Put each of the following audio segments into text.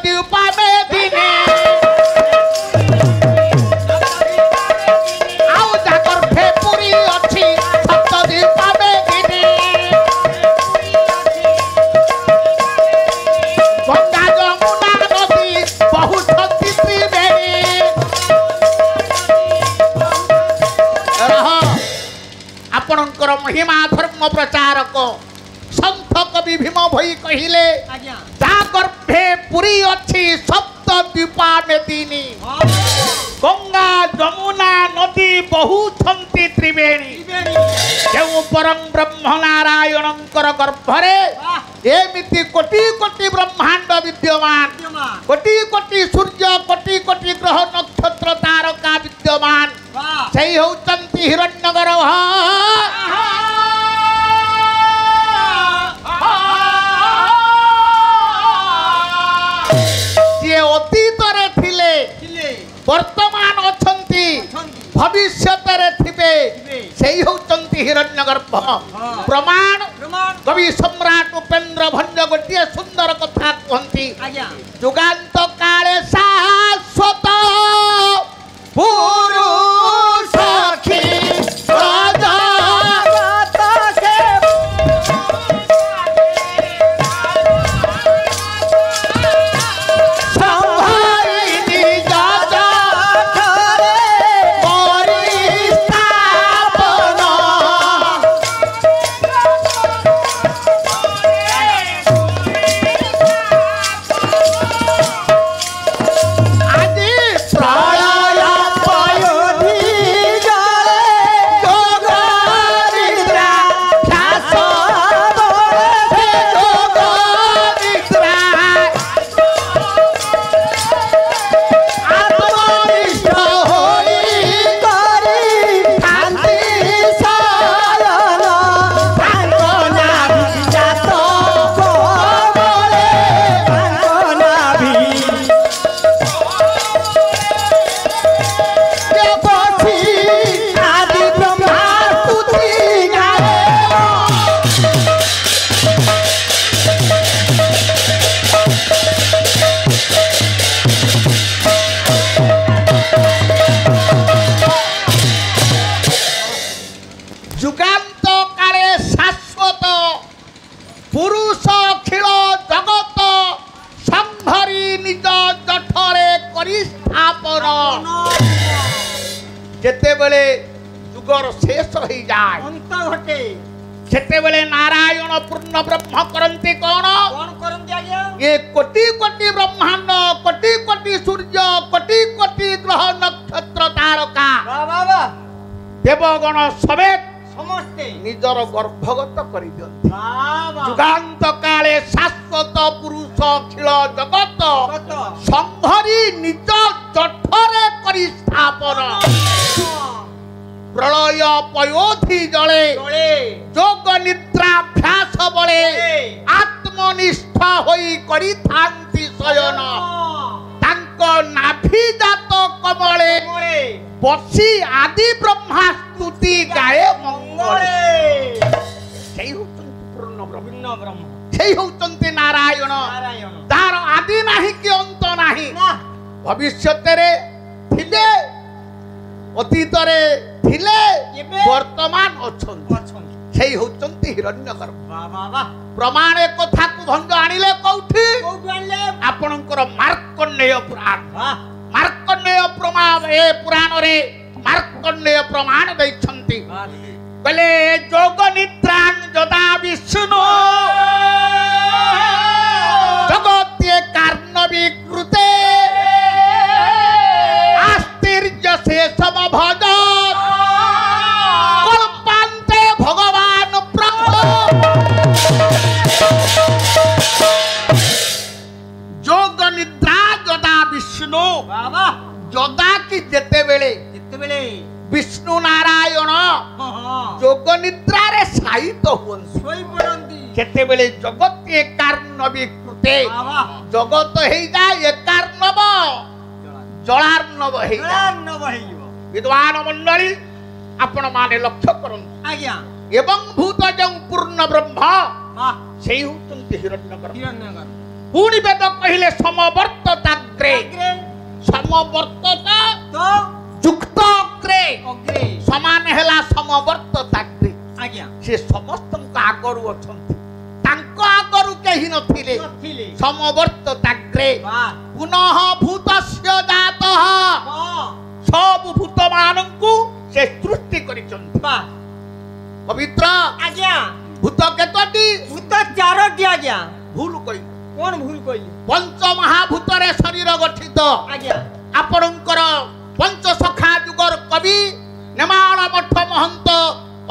द्वीपा में दिने आओ जाकर फेपुरी अच्छी सप्त द्वीपा में दिने गंगा जमुना नदी बहुत त्रिवेणी आपणकर महिमा धर्म प्रचारक संत कवि भीम भई कहिले ता गर्भे पुरी अच्छी सप्त द्वीपा मेदिनी गंगा जमुना नदी बहु छंती त्रिवेणी जो परम ब्रह्म नारायणंकर गर्भरे एमिति कोटि कोटि ब्रह्मांड विद्यमान कोटि कोटि सूर्य कोटि कोटि ग्रह नक्षत्र तारका विद्यमान सही होचंती हिरण्यगर्भ जे अतीत रे थिले वर्तमान अछंती भविष्यत रे थिबे सही होचंती हिरण्यगर्भ प्रमाण कवि सम्राट उपेन्द्र भंज गोटे सुंदर कथा कहती जुगांत काले शाश्वत पुरुष जुगर शेष हो जाए अंत घटे सेते बेले नारायण पूर्ण ब्रह्म करंती कौन करंती आज्ञा ये कोटि कोटि ब्रह्मांड कोटि कोटि सूर्य कोटि कोटि ग्रह नक्षत्र तारका देवगण सबे समस्ते निजर गर्भगत करि दियंती जुगांत काले शाश्वत पुरुष अखिल जगत संहरी निज जठरे करि स्थापन प्रलय पयोधि जले जोग निद्राभ्यास बले आत्मनिष्ठ होई करि थांती शयन तांको नाभिजात कमले बसी आदि ब्रह्मा स्तुति गाए मंगले सेई होचंती पूर्ण ब्रह्म सेई होचंती नारायण तार आदि नाही कि अंत नाही भविष्यत रे थिले अतीत रे थिले वर्तमान अछंती सेई होचंती हिरण्यगर्भ प्रमाण एक कथा को भंग आनिले कोठी आपनकर मार्कण्डेय प्रमाण ए पुराण रे मार्कण्डेय प्रमाण दैछंती कहले जोग निद्रां जदा विष्णु जगत्ये कार्णवी कृते आस्तिर्य से समभज कल्पान्ते भगवान प्रभु जोग निद्रा जदा विष्णु जदा की जेते बेले विष्णु नारायण जोग निद्रा रे साहित हुअନ୍ତି सोई पड़ନ୍ତି केते बेले जगत एकार्णवी कृते जगत हेई जाय एकार्णव जलार्णव हेई विद्वान मंडली आपण माने लक्ष्य करନ୍ତୁ आज्ञा एवं भूत जं पूर्ण ब्रह्म सेई हुतंती हिरण्यगर्भ पुणी वेद कहिले समवर्त समवर्तता तो युक्त अग्रे अग्रे समान हेला समवर्तताग्रे आज्ञा से समस्त आगरु अछंती तांको आगरु केहि नथिले समवर्तताग्रे पुनः भूतस्य जातः सब भूत मानंकु से सृष्टि करिचंती पवित्र आज्ञा भूत केतोटी भूत चारोटी आज्ञा भूल कहि कोन भूल कहि पंच महाभूत रे शरीर गठित आज्ञा आपणकर पंच सखा जुगर कवि नेमाल मठ महंत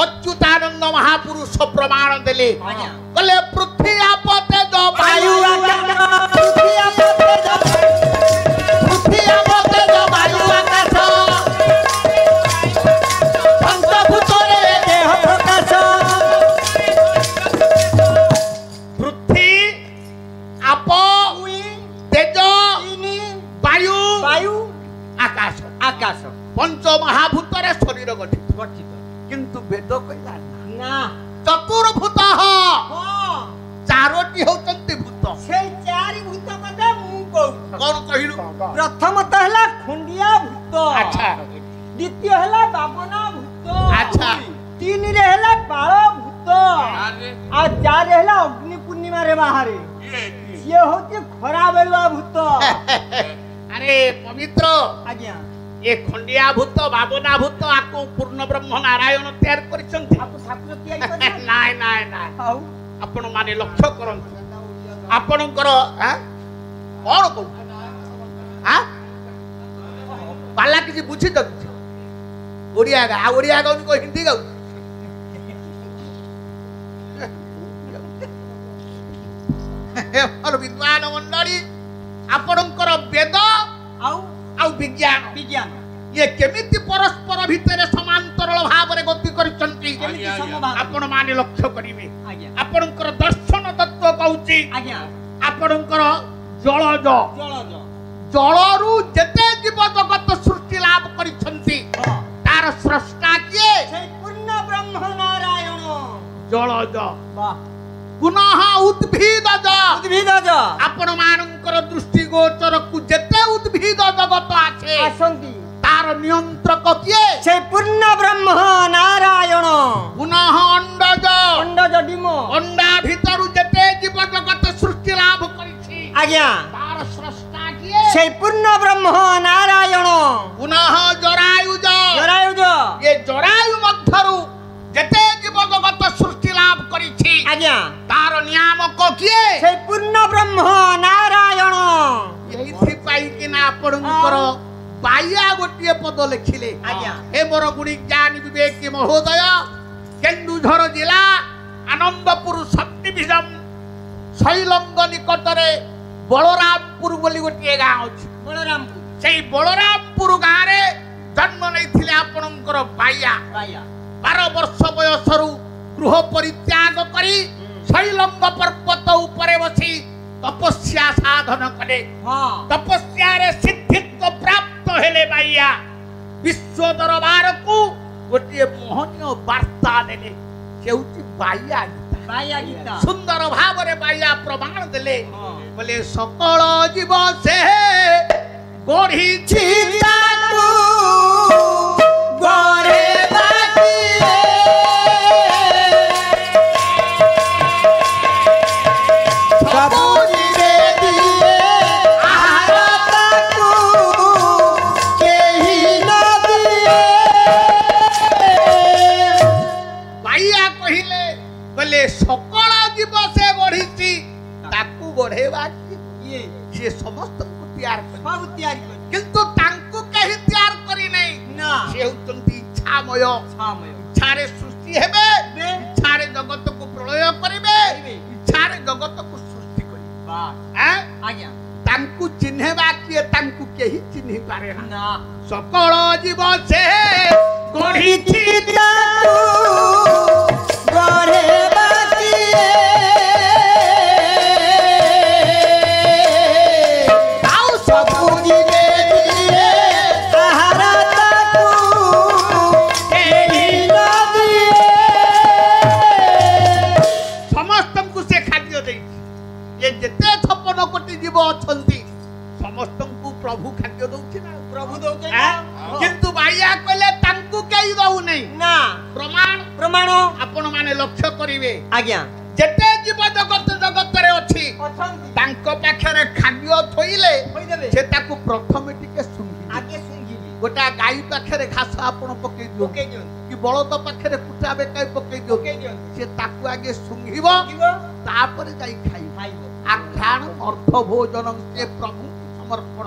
अच्युतानंद महापुरुष प्रमाण देले कहले पृथ्वी आप तेज वायु पृथ्वी आप तेज वायु आकाश पंचभूत रे देह प्रकाश पृथ्वी आप तेज वायु वायु आकाश आकाश पंच महाभूत रे शरीर गठित गठित किंतु वेद कहला ना चतुर्भूत चारोटी होचंती भूत से चारि भूत कदे मु कहू कोन कहिलु प्रथम त हला खंडिया भूत अच्छा द्वितीय हला बाबना भूत अच्छा तीन रे हला बाळ भूत आ चार हला अग्नि पूर्णिमा रे बाहरे ये होती खरा बेलवा भूत अरे पवित्र आज्ञा ये खंडिया भूत बाबना भूत आको पूर्ण ब्रह्म नारायण तैयार करिसंती आपो ठाकुर तैयार करि नाय नाय नाय हाउ आपण माने लक्ष्य करंतु आपणकर हां कोन को हां पाला किछि बुझि द ओडिया गा को हिंदी गाउ और विद्वान मंडली आपणकर वेद आउ विज्ञान विज्ञान ये केमिति परस्पर भितर समांतरल भाव रे गति करिसंती आपण माने लक्ष्य करिवे आपणकर दर्शन तत्व कहूची आपणकर जलज जलरु जेते जीव जगत सृष्टि लाभ करिसंती तार स्रष्टा किए से पूर्ण ब्रह्म नारायण जलज वाह पुनः उद्भिदज आपण मानकर दृष्टि गोचर कु जेते उद्भिद जगत आछे आसंती तार नियंत्रक किए से पूर्ण ब्रह्म नारायण पुनः अंडज डिम अंडा भीतर जेते जीव जगत सृष्टि लाभ करिछि आज्ञा तार स्रष्टा किए से पूर्ण ब्रह्म नारायण पुनः जरायुज ये जरायु मध्यरु जेते जीव जगत सृष्टि लाभ करिछि आज्ञा तार नियामक किए से पूर्ण ब्रह्म नारायण एथि पाई कि ना आपणकर बाया गोटिए पद लिखिले आज्ञा हे मोर गुणी ज्ञान विवेक महोदय केन्दुझर जिला आनंदपुर सब डिविजन शैलंग निकट रे बलरामपुर बोली गोटिए गाँव अछि बलरामपुर सेई बलरामपुर गाँ रे जन्म नैथिले आपणकर बाया 12 वर्ष बयसरु गृह परित्याग करी शैलंग पर्वत उपरे बसी तपस्या साधन कले तपस्या रे सिद्धित्व प्राप्त हेले बाइया विश्व दरबार को गोटे मोहनीय वार्ता देले सेउची बाइया गीता सुंदर भाव रे बाइया प्रमाण देले बोले सकल जीव से गढ़ी छिताकू गरे सकल जीव से गढ़ी ताकू गढ़ेवा ये समस्त तैयार किंतु तांकु कहीं तैयार करी नहीं ना से होतंती इच्छामय इच्छारे सृष्टि हेबे इच्छारे जगत को प्रलय करिवे इच्छारे जगत को सृष्टि करिवे बस आज्ञा तांकु चिन्हेबा किए तांकु केही चिन्हि पारे ना सकल जीव से गढ़ी ताकू गढ़ेवा ସମସ୍ତଙ୍କୁ ପ୍ରଭୁ ଖାଦ୍ୟ ଦଉଛି ନା ପ୍ରଭୁ ଦଉଛନ୍ତି କିନ୍ତୁ ବାଇଆ କହିଲେ ତାଙ୍କୁ କେହି ଦଉନି ନା ପ୍ରମାଣ ଆପଣ ମାନେ ଲକ୍ଷ୍ୟ କରିବେ ଆଜ୍ଞା ଯେତେ ଜୀବ ଜଗତରେ ଅଛି ତାଙ୍କ ପାଖରେ ଖାଦ୍ୟ ଥୋଇଲେ ସେ ତାକୁ ପ୍ରଥମେ ଟିକେ ଶୁଙ୍ଘିବେ ଗୋଟା ଗାଈ ପାଖରେ ଘାସ ଆପଣ ପକେଇ ଦିଅନ୍ତୁ କି ବଳଦ ପାଖରେ କୁଟା ବେକାଇ ପକେଇ ଦିଅନ୍ତୁ ସେ ତାକୁ ଆଗେ ଶୁଙ୍ଘିବ ତାପରେ ଯାଇ ଖାଇବ ଆଖ୍ୟାନ ଅର୍ଥ ଭୋଜନ ସେ ପ୍ରଭୁ ସମର୍ପଣ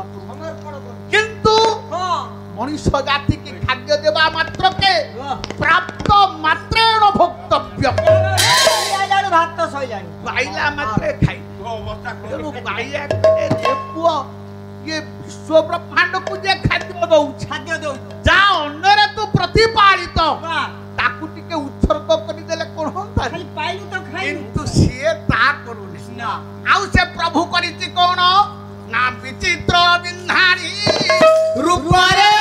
କିନ୍ତୁ ମଣିଷ ଜାତିକି ଖାଦ୍ୟ ଦେବା ମାତ୍ରକେ ପ୍ରାପ୍ତ ମାତ୍ରେଣ ଭୋକ୍ତବ୍ୟ ଭାତ ସଇଲାଣି ପାଇଲା ମାତ୍ରେ ଖାଇ ତେଣୁ ବାଇଆ ଯେ ପୁଅ ଇଏ ବିଶ୍ୱ ବ୍ରହ୍ମାଣ୍ଡକୁ ଯେ ଖାଦ୍ୟ ଦଉଛି ଯା ଅନ୍ୟରେ ତୁ ପ୍ରତିପାଳିତ ତାକୁ ଟିକେ ଉତ୍ସର୍ଗ କରିଦେଲେ କଣ ହୁଅନ୍ତା କିନ୍ତୁ ସିଏ ତା କରୁନି ଆଉ ସେ ପ୍ରଭୁ କରିଛି କଣ ନା ବିଚିତ୍ର ବିନ୍ଧାଣି ରୂପରେ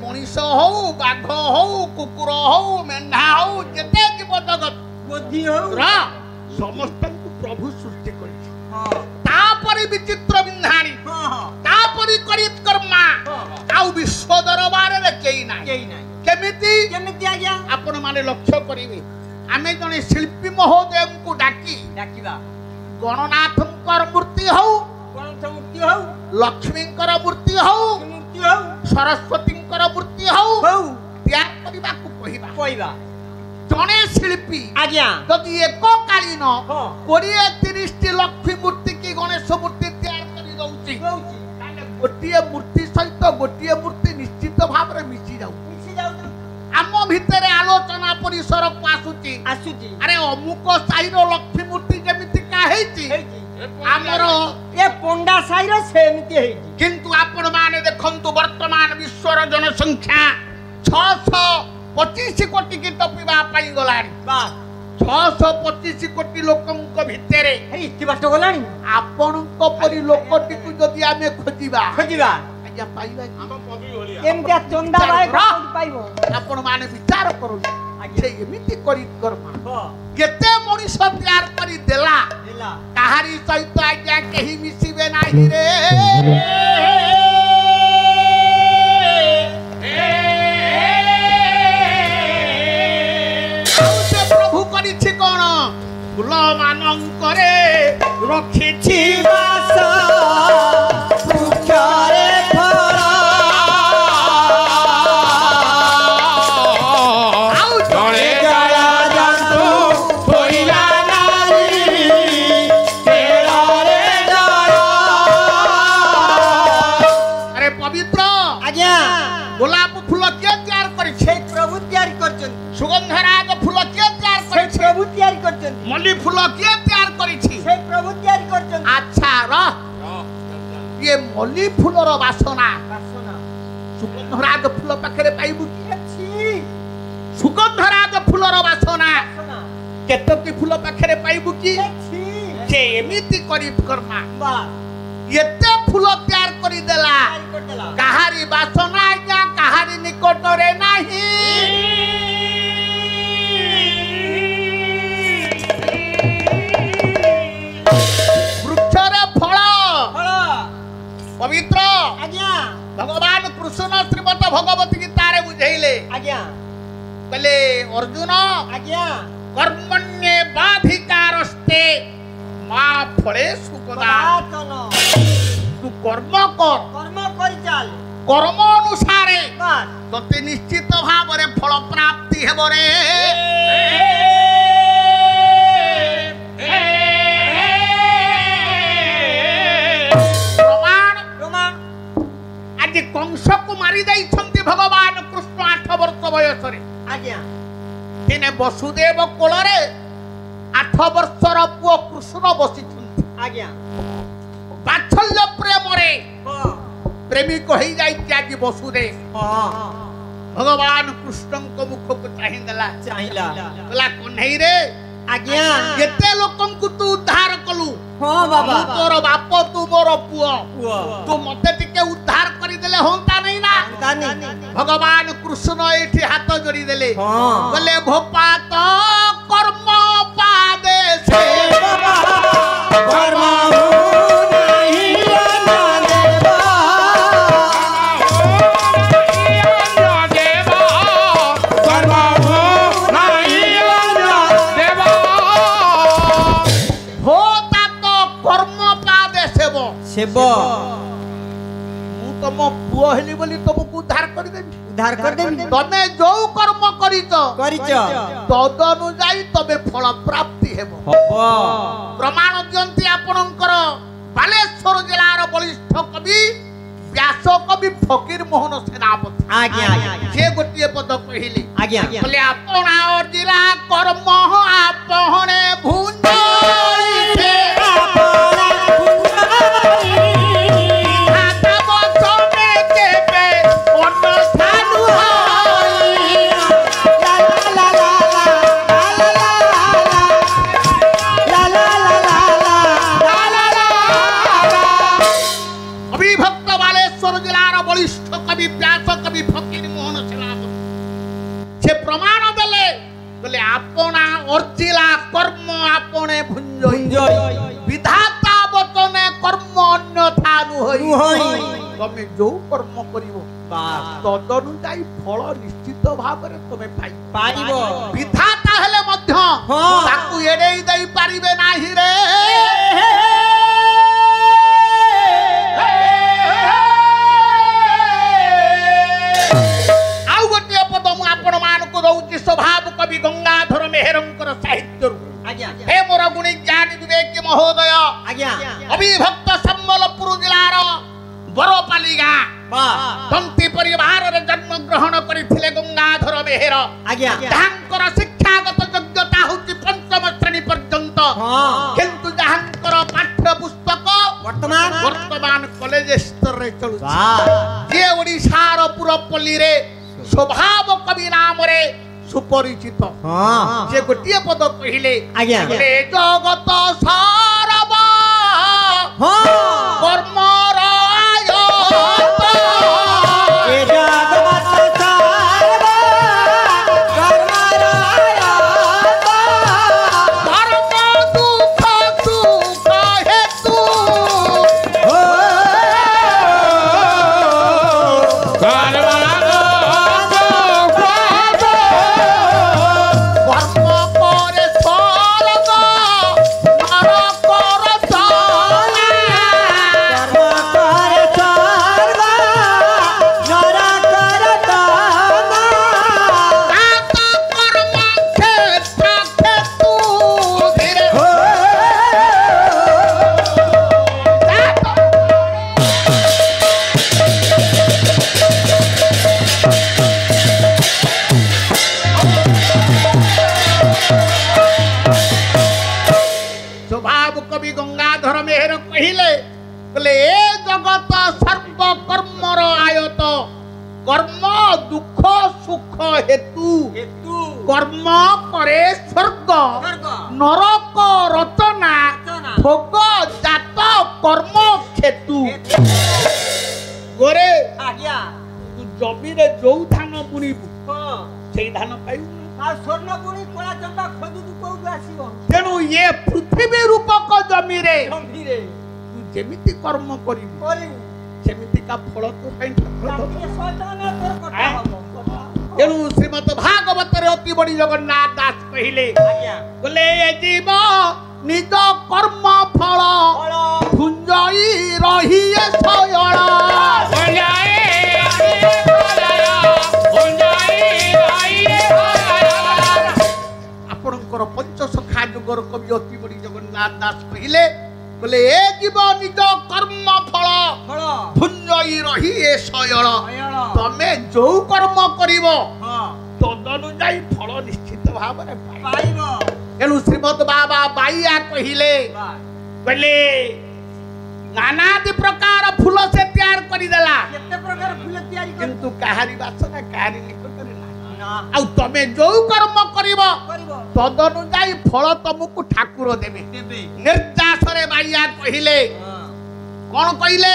ମଣିଷ ହଉ ବାଘ ହଉ କୁକୁର ହଉ ମେଣ୍ଢା ହଉ ଯେତେ ଜୀବ ଜଗତ ସମସ୍ତଙ୍କୁ ପ୍ରଭୁ ସୃଷ୍ଟି କରିଛି ତାପରେ ବିଚିତ୍ର ବିନ୍ଧାଣି ତାପରେ କରିତ୍କର୍ମା ଆଉ ବିଶ୍ୱ ଦରବାରରେ କେହି ନାହିଁ କେମିତି ଆଜ୍ଞା ଆପଣ ମାନେ ଲକ୍ଷ୍ୟ କରିବେ ଆମେ ଜଣେ ଶିଳ୍ପୀ ମହୋଦୟଙ୍କୁ ଡାକିବା ଗଣନାଥଙ୍କର ମୂର୍ତ୍ତି ହଉ ଲକ୍ଷ୍ମୀଙ୍କର ମୂର୍ତ୍ତି ହଉ ସରସ୍ୱତୀଙ୍କର ମୂର୍ତ୍ତି ହଉ ତିଆରି କରିବାକୁ କହିବା ଜଣେ ଶିଳ୍ପୀ ଆଜ୍ଞା ଯଦି ଏକକାଳୀନ 20-30ଟି ଲକ୍ଷ୍ମୀ ମୂର୍ତ୍ତି କି ଗଣେଶ ମୂର୍ତ୍ତି ତିଆରି କରି ଦଉଛି ତାହେଲେ ଗୋଟିଏ ମୂର୍ତ୍ତି ସହିତ ଗୋଟିଏ ମୂର୍ତ୍ତି ନିଶ୍ଚିତ ଭାବରେ ମିଶି ଯାଉଛି ଆମ ଭିତରେ ଆଲୋଚନା ପରିସରକୁ ଆସୁଛି ଆରେ ଅମୁକ ସାହିର ଲକ୍ଷ୍ମୀ ମୂର୍ତ୍ତି ଯେମିତିକା ହେଇଛି ଆମର ଏ ପଣ୍ଡା ସାହିର ସେମିତି ହେଇଛି କିନ୍ତୁ ଆପଣ ମାନେ ଦେଖନ୍ତୁ ବର୍ତ୍ତମାନ ବିଶ୍ୱର ଜନସଂଖ୍ୟା 625 କୋଟି କି ଟପିବା ପାଇଁ ଗଲାଣି 625 କୋଟି ଲୋକଙ୍କ ଭିତରେ ଏତେ ବାଟ ଗଲାଣି ଆପଣଙ୍କ ପରି ଲୋକଟିକୁ ଯଦି ଆମେ ଖୋଜିବା ଆଜ୍ଞା ପାଇବା ଏମିତିଆ ଚନ୍ଦା ପାଇବ ଆପଣ ମାନେ ବିଚାର କରନ୍ତୁ ସେ ଏମିତି କରିତ୍କର୍ମା କେତେ ମଣିଷ ତିଆରି କରି ଦେଲା କାହାରି ସହିତ ଆଜ୍ଞା କେହି ମିଶିବେ ନାହିଁ ରେ ସେ ପ୍ରଭୁ କରିଛି କଣ ଫୁଲ ମାନଙ୍କରେ ରଖିଛି ବାସ ବୃକ୍ଷରେ ଫଳ ଆଉ ଜଣେ ଜଳା ଜନ୍ତୁ ଶୋଇଲା ନାରୀ ତେଳରେ ଜଳ ଆରେ ପବିତ୍ର ଆଜ୍ଞା ଗୋଲାପ ଫୁଲ କିଏ ତିଆରି କରିଛି ପ୍ରଭୁ ତିଆରି କରିଛନ୍ତି ସୁଗନ୍ଧରାଜ ଫୁଲ କିଏ ତିଆରି କରିଛି ପ୍ରଭୁ ତିଆରି କରିଛନ୍ତି ମଲ୍ଲି ଫୁଲ କିଏ ତିଆରି କରିଛି ସେ ପ୍ରଭୁ ତିଆରି କରିଛନ୍ତି ଆଚ୍ଛା ये मल्ली फूलर बासना सुगंधराज फूल पाखे पाइबू कि सुगंधराज फूलर बासना केतकी फूल पाखे पाइबू कि से एमिति करित्कर्मा एते फूल तैयार करि देला काहारी बासना आज्ञा काहारी निकट रे नाही वृक्षरे फल पवित्र आज्ञा भगवान कृष्ण श्रीमद भगवत गीता रे बुझैले आज्ञा कहले अर्जुन आज्ञा कर्मण्ये बाधिकारस्ते मा फलेषु कदाचन तू कर्म करि चाल कर्म अनुसारे तते निश्चित भाबरे फल प्राप्ति हेबो रे कंस को मारी भगवान कृष्ण 8 वर्ष बयस आज्ञा दिने वसुदेव कोलरे 8 वर्षर पुओ कृष्ण बसी आज्ञा बात्सल्य प्रेम रे प्रेमी कहि जाई त्यागी वसुदेव भगवान कृष्ण को मुख को चाहिला चाहिला बोला कन्हई रे आज्ञा केते लोकन को तू उद्धार कलु हां बाबा तोर बाप तू मोर पुओ पुओ तू मते टिके उद्धार करी देले होंता नहीं ना तानी भगवान कृष्ण एठी हाथ जोड़ी देले हां बोले भोपात कर्म पादे से बाबा कर्म नहीं सेब मु तम पुओ हेली बोली तुमको उद्धार कर देबी तमे जो कर्म करितो तदनुଯାୟୀ तबे फल प्राप्ति हेबो प्रमाण दियंती आपनकर बालेश्वर जिलार बलिष्ठ कवि व्यास कवि फकीर मोहन सेनापति आज्ञा जे गोटिए पद कहिली आज्ञा बोले आपना और जिला कर्म आपने भुंजइते कवि व्यास कवि फकीर मोहन सेनापति से प्रमाण देले बोले आपना अर्जिला कर्म आपने भुंजई विधाता वचने कर्म अन्यथा नुहई तमे जो कर्म करिवो तदनुଯାୟୀ फल निश्चित भाव रे तमे पाइबो विधाता हेले मध्य ताकू एडेई देई पारिबे नाही रे स्वभाव कवि गंगाधर मेहरंकर साहित्य हे मोर गुणी ज्ञानी विवेक महोदय अविभक्त संबलपुर जिलार बरपाली गाँ तंती परिवार रे जन्म ग्रहण करथिले गंगाधर मेहर जहांकर शिक्षागत योग्यता होची पंचम श्रेणी पर्यंत किंतु जहांकर पाठ्य पुस्तक वर्तमान कॉलेज स्तर रे चलु जे ओडिशार पुरपल्ली रे स्वभाव कवि नाम रे सुपरिचित जे गोटिए पद कहिले बोले जगत सारब कर्म कर्म दुख सुख हेतु कर्म करे स्वर्ग नरक रचना भोग जात कर्म खेतु गोरे तू जमी रे जो धान बुणीबु सेई धान पाइबु स्वर्ण बुणी कोला चंदा खोदु को आसीबो तेनु ये पृथ्वी रूपक जमी रे तू जेमिति कर्म करिबु सेमिति का फल तो तेणु श्रीमद भागवत अति बड़ी जगन्नाथ दास कहले बोले जीव निज कर्म फल भुंजई रही सयण आपणकर पंचसखा जुगर कवि अति बड़ी जगन्नाथ दास कहले बोले ए जीव निज कर्म फल भुंजई रही सयण तमे जो कर्म करिवो तदनुଯାୟୀ फल निश्चित भाव रे पाइबो एनु श्रीमद बाबा बाइया कहिले बोले नानादि प्रकार फूल से तैयार करी देला केते प्रकार फूल तैयारी किंतु कहारी वासना कहारी निकट ଆଉ ତମେ ଯୋଉ କର୍ମ କରିବ କରିବ ତଦନୁଯାୟୀ ଫଳ ତମକୁ ଠାକୁର ଦେବେ। ଦେବେ ନିର୍ଯାସରେ ବାଇଆ କହିଲେ କଣ କହିଲେ?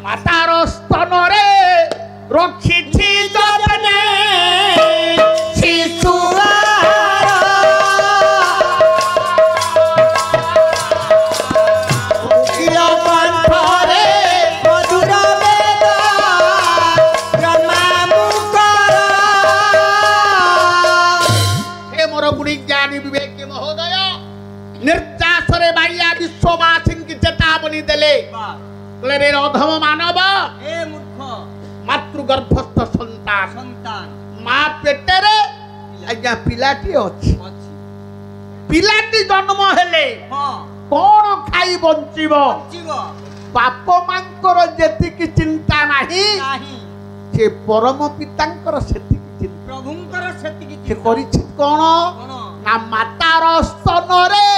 ମାତାର ସ୍ତନରେ ରଖିଛି ଯତନେ ଶିଶୁଆ निर्जासरे बाइया विश्ववासी की चेतावनी देले रे अधम मानव ए मूर्ख मातृगर्भस्थ संतान संतान मां पेटरे आज्ञा पिलाटी अछि अछि पिलाटी जन्म हेले हां कोन खाई बंचिबो जीव बाप मांकर जेति की चिंता नाही नाही से परम पितांकर सेति की चिंता प्रभुंकर सेति की से करिछि कोन ना मातार स्तनरे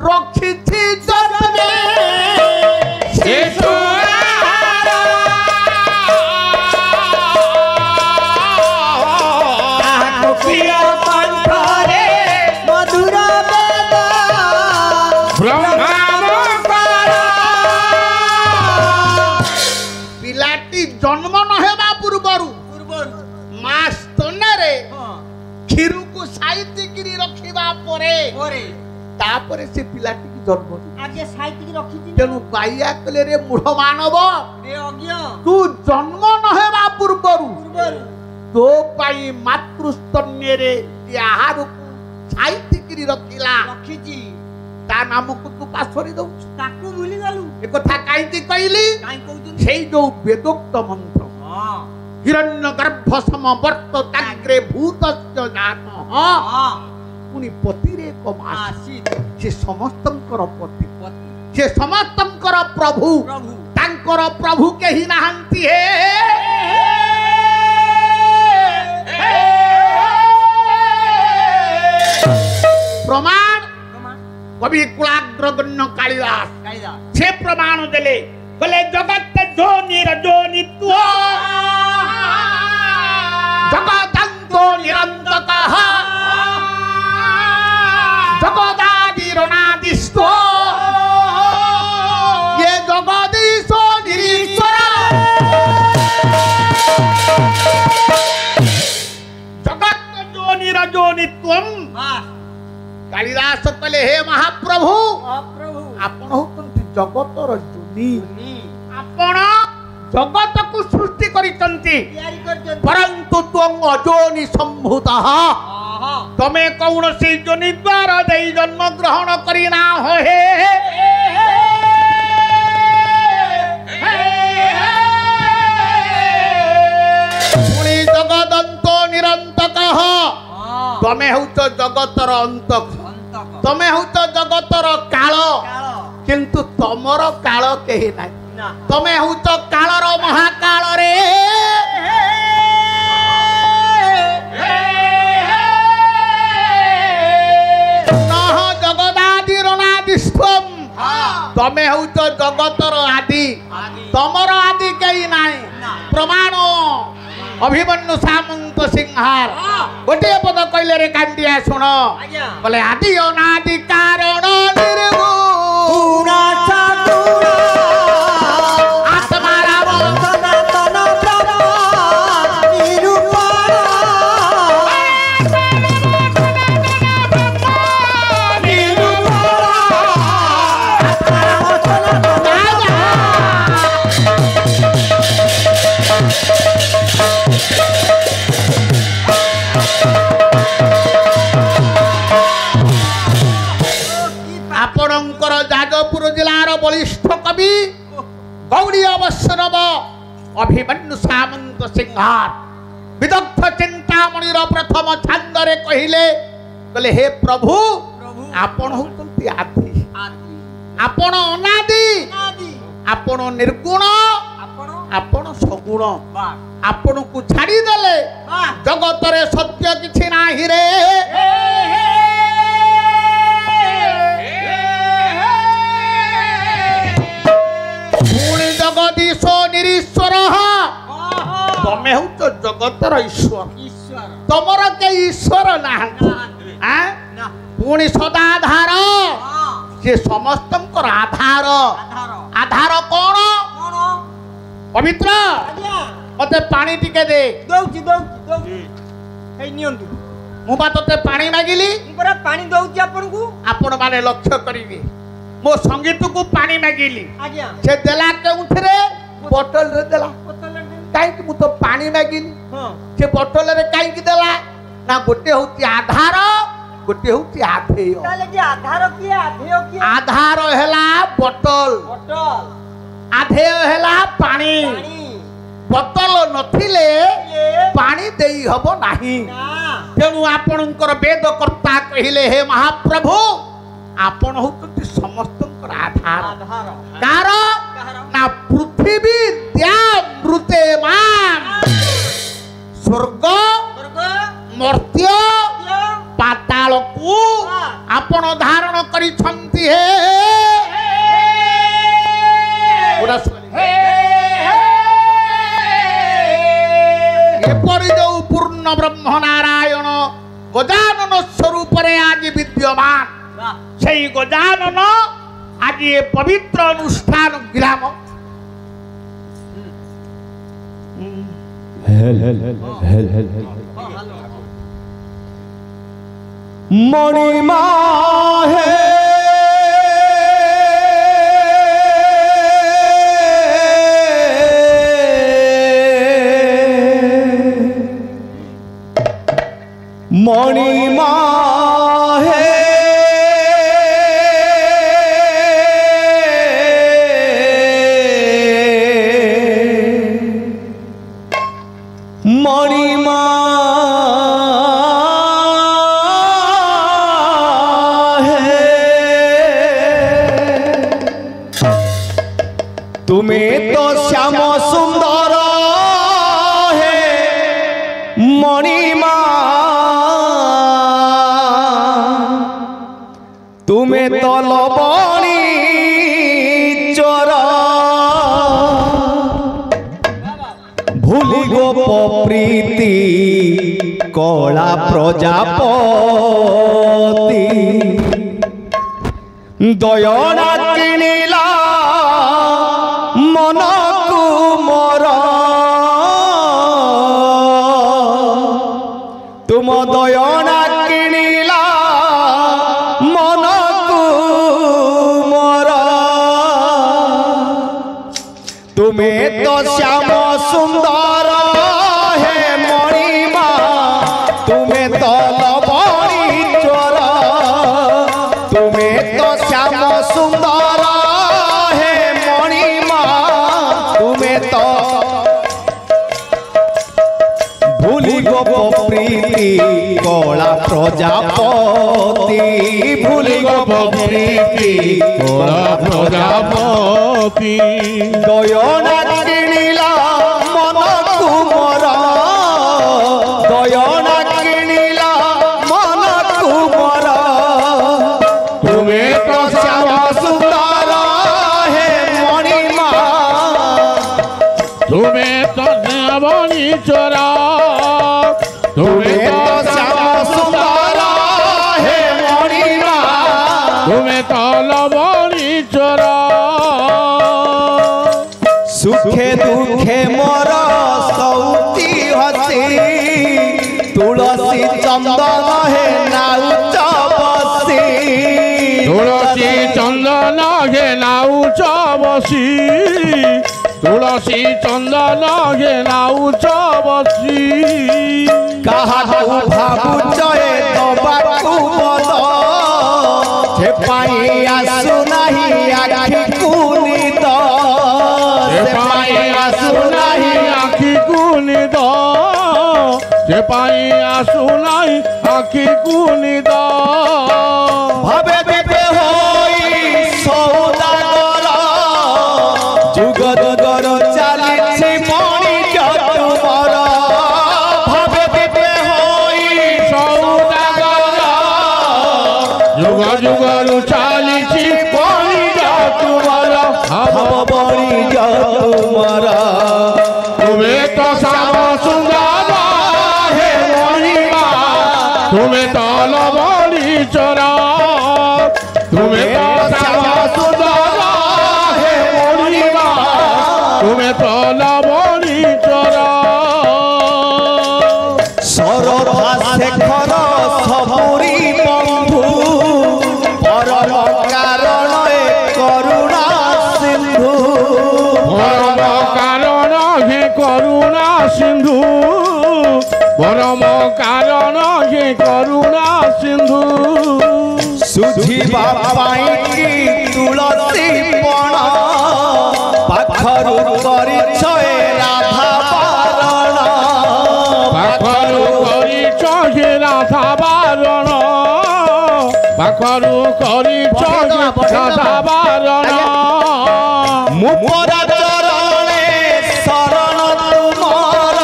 रखिछि जतने पिलाटी जन्म न हेबा पूर्वरु मा स्तनरे क्षीर को साइति गिरी रखिबा परे तापरे से पिलाटी की जन्म आज साइति की रखिछि तेनु बाइया कले रे मूढ़ मानव रे अज्ञ तू जन्म न हेबा पूर्वरु तो पाई मातृस्तन्य रे आहार को साइति गिरी रखिला रखिछि ता नाम को तू पासरी दउ ताकू भूली गलु ए कथा काईति कहली काई कहउछन सेई जो वेदोक्त मंत्र हां हिरण्य गर्भ समवर्त ताग्रे भूतस्य जात हां पुनि पति रे को आसी से समस्तंकर पति पति से समस्तंकर प्रभु प्रभु तांकर प्रभु के ही नाहंती हे प्रमाण कवि कुलाग्रगण्य कालिदास से प्रमाण देले बोले जगत जोनिर जोनित्व जगदंतो निरंतकः जगदादिरनादिस्व ये जगदीशो निरीश्वर जगत जोनिर जोनित्वम कालिदास कहले हे महाप्रभु आपण होतंती जगतर जोनि आपण जगत को सृष्टि करितंती परंतु त्वं अजोनि संभूतः तमे कौनसी जोनि द्वारा देई जन्म ग्रहण करिना हो हे पुनि जगदंतो निरंतकः तमे होत जगतर अंतक तमे होत जगतर काल किंतु तमर काल केही नाही तमे होत कालर महाकाल रे नह जगदादिरनादिस्त्वं तमे होत जगतर आदि तमर आदि केही नाही प्रमाण अभिमन्यु सामंत सिंहार गोटे पद कहले रे कांदिया सुन बोले आदि अनादि कारण निर्गुण आत्मा राम सनातन प्रभु निरूपण आपणकर जाजपुर जिलार बलिष्ठ कवि गौड़ी अवश्यनव अभिमन्यु सामंत सिंहार विदग्ध चिंतामणिर प्रथम छांदरे कहिले बोले हे प्रभु आपण होतंती आदि आपण अनादि आपण निर्गुण आपण सगुण आपण को छाड़ी देले जगत रे सत्य किछि नाही रे पुनि जगदीश निरीश्वर तमे हूँ जगतर ईश्वर ईश्वर तुमर के ईश्वर ना ना पुणी सदाधार हाँ से समस्त आधार आधार आधार कौन कौन पवित्र आज्ञा मते पानी टिके दे दौची दौची दौची हे नियंतु मु बा तते पानी मागिली पुरा पानी दौची आपन को आपण माने लक्ष्य करिवे मो संगीत को पानी मागिली आज्ञा से देला केउथरे बोतल रे देला बोतल काई कि मु तो पानी मागिली हां से बोतल रे काई कि देला ना गोटे होती आधार गोटे होती आधेय ताले जे आधार की आधेय की आधार हेला बोतल बोतल आधेय हेला पानी पानी बोतल नथिले ये पानी देई हबो नाही ना तेणु आपणकर वेदकर्ता कहिले हे महाप्रभु आपण होती समस्तंकर आधार आधार कार ना पृथ्वी द्या मृते मान स्वर्ग स्वर्ग मर्त्य यो पाताल को आपण धारण करिछंती हे पूरा एपरि जो पूर्ण ब्रह्म नारायण गजानन स्वरूप रे आज विद्यमान সেই গজানন आज ये पवित्र अनुष्ठान ग्राम मणिमा है मणिमा है मणिमा है तुम्हें तो श्याम सुंदर है मणिमा तुम्हें तो लबणी चोरा भूली गोप प्रीति कला प्रजापति दयना किनिला मन को मोर तुम दयना किनिला मन को मोर तुम्हें तो श्याम सुंदर है मणिमा तुम्हें तो लबणी चोर तुम्हें तो श्याम सुंदर है मणिमा तुम्हें तो भूली गोप प्रीति कला प्रजापति भूली गोप प्रीति कला प्रजापति दयना किनिला मन कुमर दयना किनिला मन कुमर तुम्हें तो श्याम सुंदर है मणिमा तुम्हें तो लबणी चोरा तुम्हें तो श्याम सुंदर है मणिमा तुम्हें तो लबणी चोरा सुखे दुखे मोर सौती हसी तुलसी चंदन है नाउच बसी तुलसी चंदन गे नाउच बसी तुलसी चंदन गे नाउच बसी कहा भावुच दबाकू मद से पाई आसु नहीं आखि कुनिद आसु नहीं आखि कुनिद से पाई आसु नहीं आखि कुनिद भावे देवे होई सौदागर जुग जुगर चालिछि मणिक तुमर भावे देवे होई सौदागर जुग जुगर चालिछि मणिक तुमर भाव मणिक तुमर तुम्हें तो श्याम ତଲ ବଳି ଚରା ତୁମେ ତ ଶ୍ୟାମ ସୁନ୍ଦର ହେ ମଣିମା ତୁମେ ତଲ ବଳି ଚରା ସରଧା ଶେଖର ସବୁରି ବନ୍ଧୁ ପରମ କାରଣ ଏ କରୁଣା ସିନ୍ଧୁ ପରମ କାରଣ ହେ କରୁଣା ସିନ୍ଧୁ ପରମ କାରଣ ହେ କରୁଣା ସିନ୍ଧୁ ସୁଝିବା ପାଇଁ କି ତୁଳସୀ ପଣ ପାଖରୁ କରିଛ ଏ ରାଧା ପାରଣ ପାଖରୁ କରିଛ ହେ ରାଧା ବାରଣ ପାଖରୁ କରିଛ ହେ ରାଧା ବାରଣ ମୁପରା ଚରଣେ ଶରଣ ତୁମର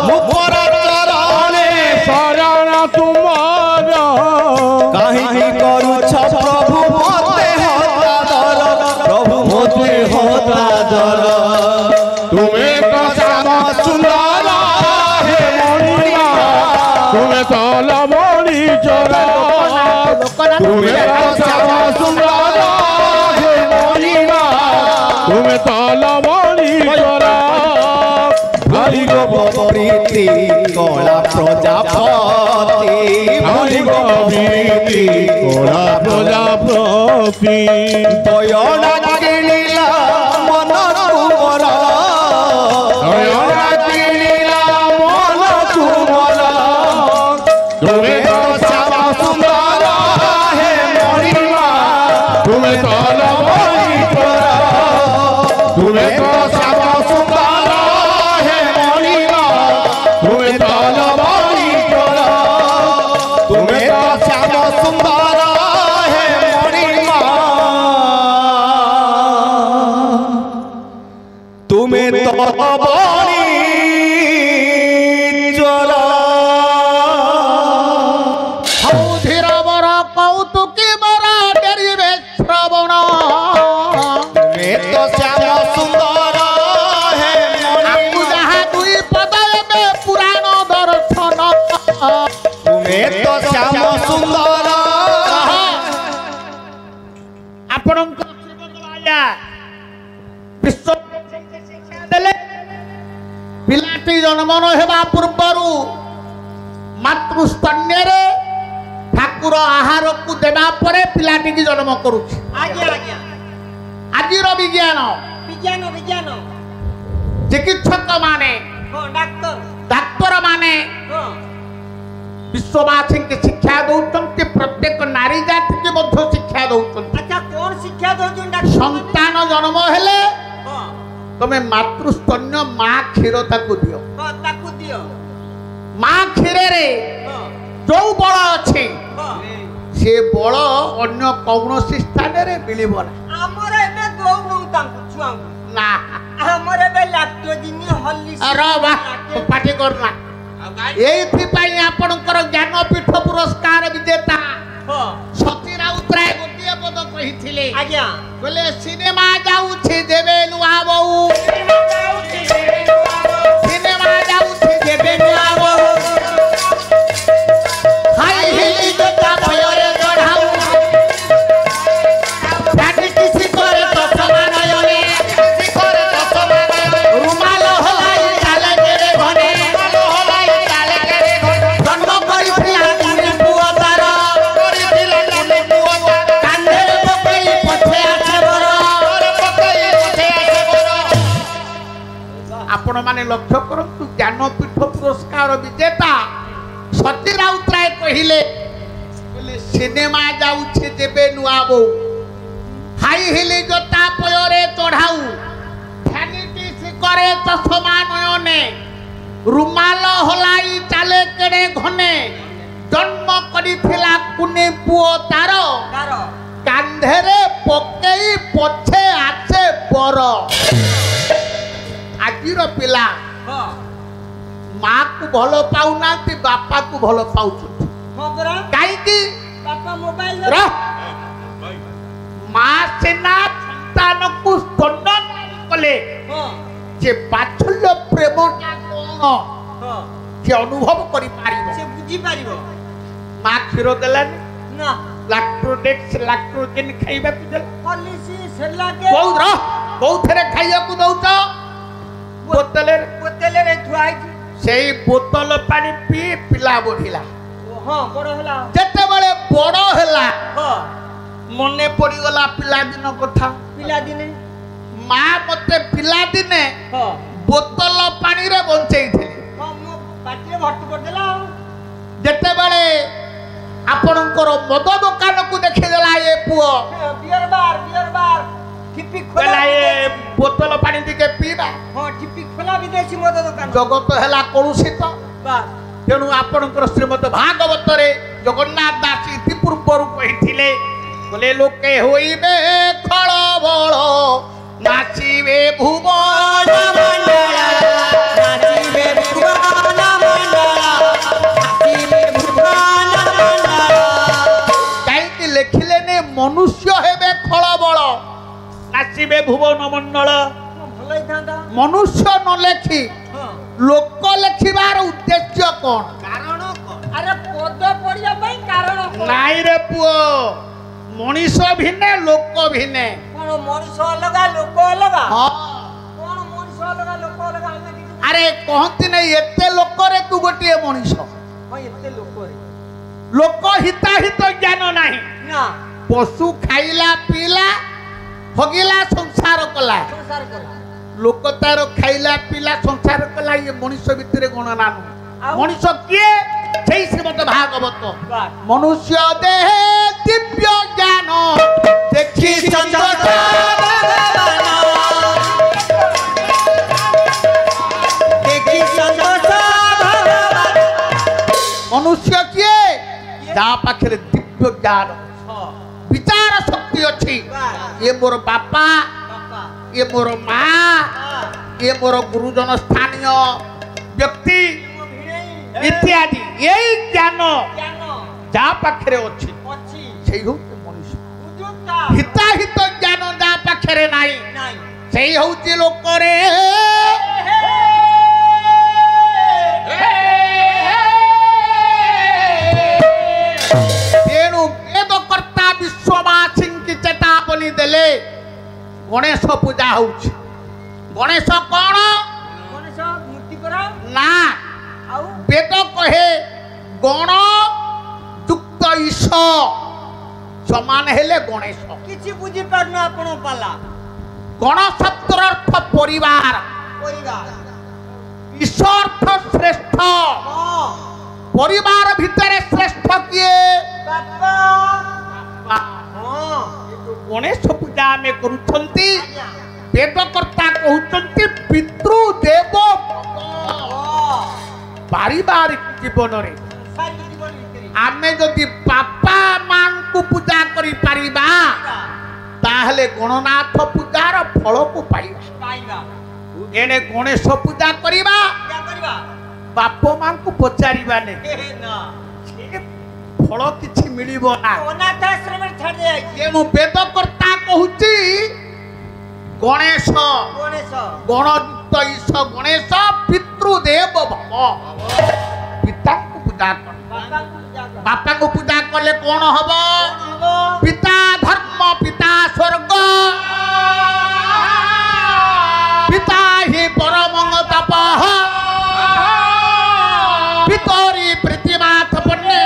ମୁପରା ଚରଣେ ଶରଣ ତୁମର କାହିଁକି କରୁଛ ପ୍ରଭୁ ମତେ ହତାଦର ପ୍ରଭୁ ମତେ ହତାଦର ତୁମେ ତ ଶ୍ୟାମ ସୁନ୍ଦର ହେ ମଣିମା ତୁମେ ତଲ ବଳି ଚରା ତୁମେ ତ ଶ୍ୟାମ ସୁନ୍ଦର ହେ ମଣିମା ତୁମେ ତଲ ବଳି ଚରା ହରି ଗୋପୀତି କଳା ପ୍ରଜାପତି ହରି ଗୋପୀତି କଳା ପ୍ରଜାପତି ଦୟଣା କିଣିଲା ମନ ତୁମର ଦୟଣା କିଣିଲା ମନ ତୁମର ତୁମେ ତ ଶ୍ୟାମ ସୁନ୍ଦର ହେ ମଣିମା ତୁମେ ତଲ ବଳି ଚରା ତୁମେ ତ ଶ୍ୟାମ ସୁନ୍ଦର ହେ ମଣିମା ତୁମେ ତଲ ବଳି ଚରା ତୁମେ ତ ଶ୍ୟାମ ସୁନ୍ଦର ହେ ମଣିମା ତୁମେ ତ ବଣି ଚରା ଧୀର ବର କୌତୁକୀ ବର ଡେରିବେ ଶ୍ରବଣ ତୁମେ ତ ଶ୍ୟାମ ସୁନ୍ଦର ହେ ଆକୁ ଯାହା ଦୁଇ ପଦ ଏବେ ପୁରାଣ ଦର୍ଶନ ତୁମେ ତ ଶ୍ୟାମ ସୁନ୍ଦର ଆପଣଙ୍କ ଶ୍ରୀମନ୍ତ ଆଜ୍ଞା ବିଶ୍ୱ ଶିକ୍ଷା ଦେଲେ ପିଲାଟି ଜନ୍ମ ନ ହେବା ପୂର୍ବରୁ ମାତୃସ୍ତନ୍ୟରେ ଠାକୁର ଆହାରକୁ ଦେବା ପରେ ପିଲାଟିକି ଜନ୍ମ କରୁଛି। ଆଜ୍ଞା ଆଜ୍ଞା ଆଜିର ବିଜ୍ଞାନ ବିଜ୍ଞାନ ବିଜ୍ଞାନ ଚିକିତ୍ସକ ମାନେ ହଁ ଡାକ୍ତର ଡାକ୍ତର ମାନେ ହଁ ବିଶ୍ୱବାସୀଙ୍କୁ ଶିକ୍ଷା ଦଉଛନ୍ତି ପ୍ରତ୍ୟେକ ନାରୀ ଜାତିକି ମଧ୍ୟ ଶିକ୍ଷା ଦଉଛନ୍ତି। ଆଚ୍ଛା କଣ ଶିକ୍ଷା ଦଉଛନ୍ତି ଡାକ୍ତର ସନ୍ତାନ ଜନ୍ମ ହେଲେ ହଁ ତମେ ମାତୃସ୍ତନ୍ୟ ମା କ୍ଷୀର ତାକୁ ଦିଅ। ହଁ ତାକୁ ଦିଅ ମା କ୍ଷୀରରେ ହଁ ଯୋଉ ବଳ ଅଛି ହଁ ସେ ବଳ ଅନ୍ୟ କୌଣସି ସ୍ଥାନରେ ମିଳିବ ନା। ଆମର ଏବେ ଦଉନୁ ତାଙ୍କୁ ଛୁଆଙ୍କୁ ନା ଆମର ଏବେ ଲାକ୍ଟୋଜିନ୍ ହର୍ଲିକ୍ସ ଆରେ ବା ପାଟି କରୁନା। ଏଇଥିପାଇଁ ଆପଣଙ୍କର ଜ୍ଞାନପୀଠ ପୁରସ୍କାର ବିଜେତା ହଁ ସତୀ ରାଉତରାୟ ଗୋଟିଏ ପଦ କହିଥିଲେ ଆଜ୍ଞା କହିଲେ ସିନେମା ଯାଉଛି ଦେବେ ନୂଆ ବୋଉ ସିନେମା ଯାଉଛି ଦେବେ ନୂଆ ବୋଉ ହାଇ ହିଲି ଜୋତା ଭୟରେ ଚଢ଼ାଉ ପ୍ୟାଟିସି করে তো সমানয়নে রুমাল হলাই চালে কেড়ে ঘনে জন্ম করিছিলা কুনি পুଅ তার কান্ধে পকাই পছে আছে বড় ଆପଣ ମାନେ ଲକ୍ଷ୍ୟ କରନ୍ତୁ ଜ୍ଞାନପୀଠ ପୁରସ୍କାର ବିଜେତା ସତୀ ରାଉତରାୟ କହିଲେ ସିନେମା ଯାଉଛି ଦେବେ ନୂଆ ବୋଉ ହାଇ ହିଲି ଜୋତା ପୟରେ ଚଢ଼ାଉ ଭ୍ୟାନିଟି ଶିକରେ ଚଷମା ନୟନେ ରୁମାଲ ହଲାଇ ଚାଲେ କେଡ଼େ ଘନେ ଜନ୍ମ କରିଥିଲା କୁନି ପୁଅ ତାର ତାର କାନ୍ଧରେ ପକେଇ ପଛେ ଆସେ ବର। ଆଜିର ପିଲା ହଁ ମାକୁ ଭଲ ପାଉନାହାନ୍ତି ବାପାକୁ ଭଲ ପାଉଛନ୍ତି। ହଁ ପରା କାହିଁକି ବାପା ମୋବାଇଲ ରହ ମା ସିନା ସନ୍ତାନକୁ ସ୍ତନ୍ୟ କଲେ ହଁ ଯେ ବାତ୍ସଲ୍ୟ ପ୍ରେମଟା କଣ ହଁ ସେ ଅନୁଭବ କରିପାରିବ। ସେ ବୁଝିପାରିବ ମା କ୍ଷୀର ଦେଲାନି ନା ଲାକ୍ଟୋଡେକ୍ସ ଲାକ୍ଟୋଜେନ ଖାଇବାକୁ ଦେଲା ହଲିସି ସେଲାକେ କୋଉଥିରେ ଖାଇବାକୁ ଦଉଛ ବୋତଲରେ ଥୁଆ ହେଇଛି ସେଇ ବୋତଲ ପାଣି ପିଇ ପିଲା ବଢିଲା ହଁ ବଡ ହେଲା ଯେତେବେଳେ ବଡ ହେଲା ହଁ ମନେ ପଡିଗଲା ପିଲାଦିନ କଥା ପିଲାଦିନେ ମା ମତେ ପିଲାଦିନେ ହଁ ବୋତଲ ପାଣିରେ ବଞ୍ଚେଇଥିଲେ ହଁ ମୋ ପାଟିରେ ଭର୍ତ୍ତି କରିଦେଲା ଯେତେବେଳେ ଆପଣଙ୍କର ମଦ ଦୋକାନକୁ ଦେଖିଦେଲା ଏ ପୁଅ ବିୟର ବାର ଠିପି ଖୋଲା କହିଲା ଏ ବୋତଲ ପାଣି ଟିକେ ପିଇବା ହଁ ଠିପି ଖୋଲା ବିଦେଶୀ ମଦ ଦୋକାନ ଜଗତ ହେଲା କଳୁଷିତ ବାସ୍ ତେଣୁ ଆପଣଙ୍କର ଶ୍ରୀମଦ ଭାଗବତରେ ଜଗନ୍ନାଥ ଦାସ ଇତି ପୂର୍ବରୁ କହିଥିଲେ ବୋଲେ ଲୋକେ ହୋଇବେ ଖଳବଳ ନାଚିବେ ଭୁବନ ମଣ୍ଡଳ ନାଚିବେ ଭୁବନ ମଣ୍ଡଳ ନାଚିବେ ଭୁବନ ମଣ୍ଡଳ କାହିଁକି ଲେଖିଲେନି ମନୁଷ୍ୟ ହେବେ ଖଳବଳ ନାଚିବେ ଭୁବନ ମଣ୍ଡଳ ଭଲ ହେଇଥାନ୍ତା ମନୁଷ୍ୟ ନ ଲେଖି ହଁ ଲୋକ ଲେଖିବାର ଉଦ୍ଦେଶ୍ୟ କଣ କାରଣ କଣ ଆରେ ପଦ ପଢିବା ପାଇଁ କାରଣ କଣ ନାଇଁ ରେ ପୁଅ ମଣିଷ ଭିନେ ଲୋକ ଭିନେ କଣ ମଣିଷ ଅଲଗା ଲୋକ ଅଲଗା ହଁ କଣ ମଣିଷ ଅଲଗା ଲୋକ ଅଲଗା ଆମେ କିଛି ଆରେ କହନ୍ତି ନାଇଁ ଏତେ ଲୋକରେ ତୁ ଗୋଟିଏ ମଣିଷ ହଁ ଏତେ ଲୋକରେ ଲୋକ ହିତାହିତ ଜ୍ଞାନ ନାହିଁ ନା ପଶୁ ଖାଇଲା ପିଇଲା ହଗିଲା ସଂସାର କଲା ସଂସାର କଲା ଲୋକ ତାର ଖାଇଲା ପିଇଲା ସଂସାର କଲା ଇଏ ମଣିଷ ଭିତରେ ଗଣନା ନୁହେଁ ଆଉ? ମଣିଷ କିଏ ସେଇ ଶ୍ରୀମଦ ଭାଗବତ ବାସ୍ ମନୁଷ୍ୟ ଦେହେ ଦିବ୍ୟ ଜ୍ଞାନ ଦେଖି ସନ୍ତୋଷ ଦେଖି ସନ୍ତୋଷ ମନୁଷ୍ୟ କିଏ ତା ପାଖରେ ଦିବ୍ୟ ଜ୍ଞାନ ହଁ ବିଚାର ଶକ୍ତି ଅଛି ବାସ୍ ଇଏ ମୋର ବାପା ବାପା ଇଏ ମୋର ମା ଇଏ ମୋର ଗୁରୁଜନ ସ୍ଥାନୀୟ ବ୍ୟକ୍ତି ମୋ ଭିଣେଇ ଇତ୍ୟାଦି ଏଇ ଜ୍ଞାନ ଜ୍ଞାନ ଯାହା ପାଖରେ ଅଛି ଅଛି ସେଇ ହଉଛି ମଣିଷ ବୁଝୁତା ହିତାହିତ ଜ୍ଞାନ ଯାହା ପାଖରେ ନାହିଁ ନାଇଁ ସେଇ ହଉଛି ଲୋକରେ ତେଣୁ ବେଦକର୍ତ୍ତା ବିଶ୍ୱବାସୀଙ୍କୁ ଚେତାବନୀ ଦେଲେ ଗଣେଶ ପୂଜା ହଉଛି ଗଣେଶ କଣ ମଣିଷ ମୂର୍ତ୍ତି କରା ନା ଆଉ ବେଦ କହେ ଗଣ ଯୁକ୍ତ ଈଶ ସମାନ ହେଲେ ଗଣେଶ କିଛି ବୁଝି ପାରୁନ ଆପଣ ପାଲା ଗଣ ଶବ୍ଦର ଅର୍ଥ ପରିବାର ପରିବାର ଈଶ ଅର୍ଥ ଶ୍ରେଷ୍ଠ ହଁ ପରିବାର ଭିତରେ ଶ୍ରେଷ୍ଠ କିଏ ବାପା ହଁ ଗଣେଶ ପୂଜା ଆମେ କରୁଛନ୍ତି ଆଜ୍ଞା ବେଦକର୍ତ୍ତା କହୁଛନ୍ତି ପିତୃଦେବ ହଁ ପାରିବାରିକ ଜୀବନରେ ସାରି ଜୀବନ ଭିତରେ ଆମେ ଯଦି ବାପା ମାଙ୍କୁ ପୂଜା କରିପାରିବା ତାହେଲେ ଗଣନାଥ ପୂଜାର ଫଳକୁ ପାଇବା ପାଇବା ଏଣେ ଗଣେଶ ପୂଜା କରିବା क्या କରିବା ବାପ ମାଙ୍କୁ ପଚାରିବାନି ନା ଫଳ କିଛି ମିଳିବ ନା ଅନାଥ ଆଶ୍ରମରେ ଛାଡ଼ି ଯାଇଛି ତେଣୁ ବେଦକର୍ତ୍ତା କହୁଛି ଗଣେଶ ଗଣେଶ ଗଣଯୁକ୍ତ ଈଶ ଗଣେଶ ପିତୃଦେବ ଭବ ପିତାଙ୍କୁ ପୂଜା କର ବାପାଙ୍କୁ ପୂଜା କର ବାପାଙ୍କୁ ପୂଜା କଲେ କଣ ହବ କଣ ହବ ପିତା ଧର୍ମ ପିତା ସ୍ୱର୍ଗ ପିତା ହି ପରମଂ ତପଃ ପିତରି ପ୍ରୀତିମାଥ ପନ୍ନେ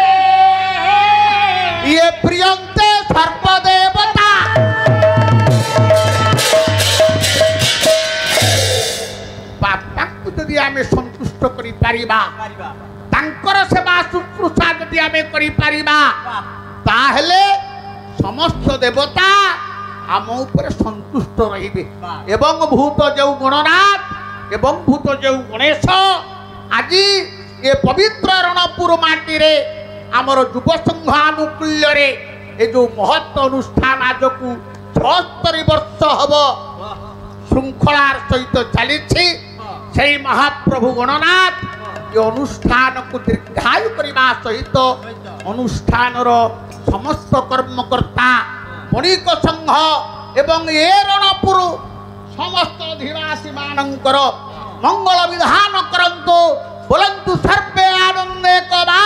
ଇଏ ପ୍ରିୟନ୍ତେ ସର୍ବଦେବତା ବାପାଙ୍କୁ ଯଦି ଆମେ ସନ୍ତୁଷ୍ଟ କରିପାରିବା କରିବା ତାଙ୍କର ସେବା ଶୁଶ୍ରୂଷା ଯଦି ଆମେ କରିପାରିବା ବାহ ତାହେଲେ ସମସ୍ତ ଦେବତା ଆମ ଉପରେ ସନ୍ତୁଷ୍ଟ ରହିବେ ଏବଂ ଭୂତ ଯେଉଁ ଗଣନାଥ ଏବଂ ଭୂତ ଯେଉଁ ଗଣେଶ ଆଜି ଏ ପବିତ୍ର ରଣପୁର ମାଟିରେ ଆମର ଯୁବ ସଂଘ ଆନୁକୂଲ୍ୟରେ ଏ ଯେଉଁ ମହତ୍ ଅନୁଷ୍ଠାନ ଆଜକୁ 76 ବର୍ଷ ହବ ଶୃଙ୍ଖଳାର ସହିତ ଚାଲିଛି ସେଇ ମହାପ୍ରଭୁ ଗଣନାଥ ଏ ଅନୁଷ୍ଠାନକୁ ଦୀର୍ଘାୟୁ କରିବା ସହିତ ଅନୁଷ୍ଠାନର ସମସ୍ତ କର୍ମକର୍ତ୍ତା ବଣିକ ସଂଘ ଏବଂ ଏ ରଣପୁର ସମସ୍ତ ଅଧିବାସୀ ମାନଙ୍କର ମଙ୍ଗଳ ବିଧାନ କରନ୍ତୁ ବୋଲନ୍ତୁ ସର୍ବେ ଆନନ୍ଦେ କବା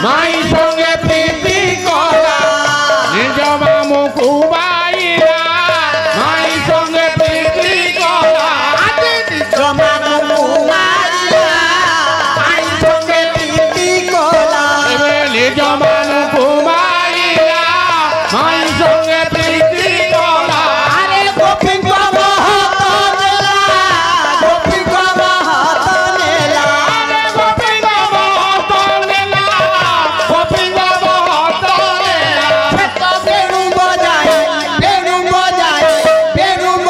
माई संगे प्रीति कला निज मामू कुबाइला माई संगे प्रीति कला निज मामू कुबाइला माई संगे प्रीति कला निज मामू कुबाइला माई संगे प्रीति कला अरे गोपी को महत नेला गोपी को महत नेला गोपी बहुत नेला गोपी बहुत नेला तो बेणु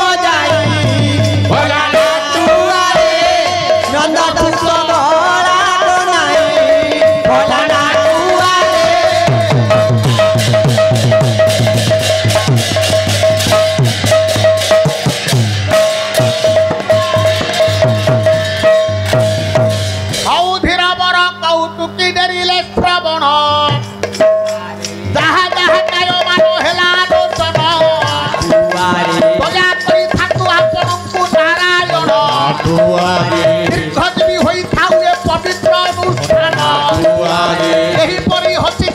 बजाई भला तुआरे नंदा ठुक बड़ा बनाई भला तुआरे औधिर बर कौतुकी डरिले श्रवण जहा जहा काय मान हेला लोचन दया करी थाकु आपनकु नारायण दीर्घजीवी होई थाउ ए पवित्र अनुष्ठान एही परि हसी